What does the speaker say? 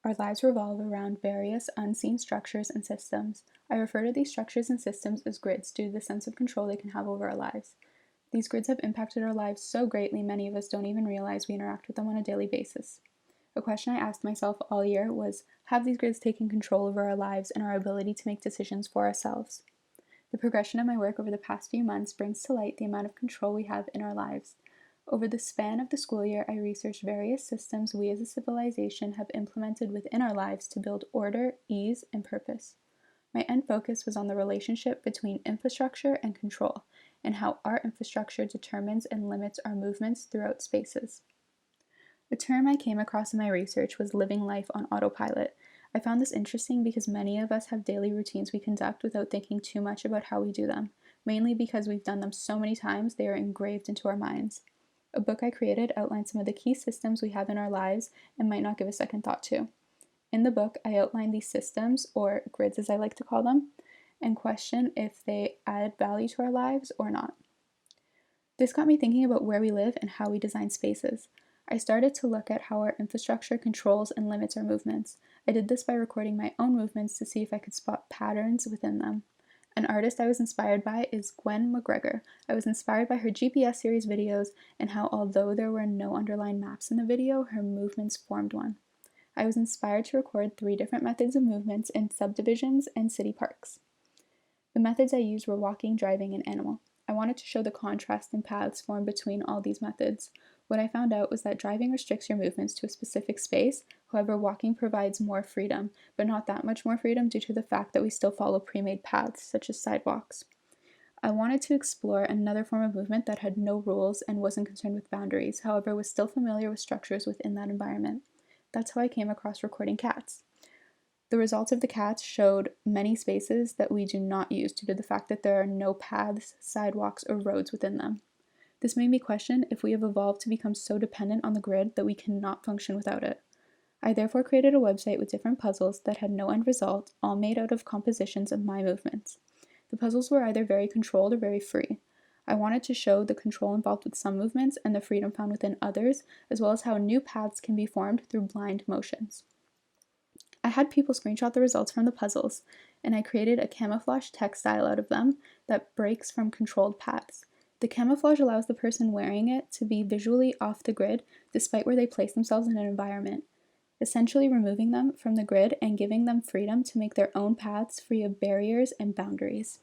Our lives revolve around various unseen structures and systems. I refer to these structures and systems as grids due to the sense of control they can have over our lives. These grids have impacted our lives so greatly many of us don't even realize we interact with them on a daily basis. A question I asked myself all year was, have these grids taken control over our lives and our ability to make decisions for ourselves? The progression of my work over the past few months brings to light the amount of control we have in our lives. Over the span of the school year, I researched various systems we as a civilization have implemented within our lives to build order, ease, and purpose. My end focus was on the relationship between infrastructure and control, and how our infrastructure determines and limits our movements throughout spaces. A term I came across in my research was living life on autopilot. I found this interesting because many of us have daily routines we conduct without thinking too much about how we do them, mainly because we've done them so many times they are engraved into our minds. A book I created outlines some of the key systems we have in our lives and might not give a second thought to. In the book, I outline these systems, or grids as I like to call them, and question if they add value to our lives or not. This got me thinking about where we live and how we design spaces. I started to look at how our infrastructure controls and limits our movements. I did this by recording my own movements to see if I could spot patterns within them. An artist I was inspired by is Gwen McGregor. I was inspired by her GPS series videos and how, although there were no underlined maps in the video, her movements formed one. I was inspired to record 3 different methods of movements in subdivisions and city parks. The methods I used were walking, driving, and animal. I wanted to show the contrast in paths formed between all these methods. What I found out was that driving restricts your movements to a specific space, however, walking provides more freedom, but not that much more freedom due to the fact that we still follow pre-made paths, such as sidewalks. I wanted to explore another form of movement that had no rules and wasn't concerned with boundaries, however, was still familiar with structures within that environment. That's how I came across recording cats. The results of the cats showed many spaces that we do not use due to the fact that there are no paths, sidewalks, or roads within them. This made me question if we have evolved to become so dependent on the grid that we cannot function without it. I therefore created a website with different puzzles that had no end result, all made out of compositions of my movements. The puzzles were either very controlled or very free. I wanted to show the control involved with some movements and the freedom found within others, as well as how new paths can be formed through blind motions. I had people screenshot the results from the puzzles, and I created a camouflage textile out of them that breaks from controlled paths. The camouflage allows the person wearing it to be visually off the grid despite where they place themselves in an environment, essentially removing them from the grid and giving them freedom to make their own paths free of barriers and boundaries.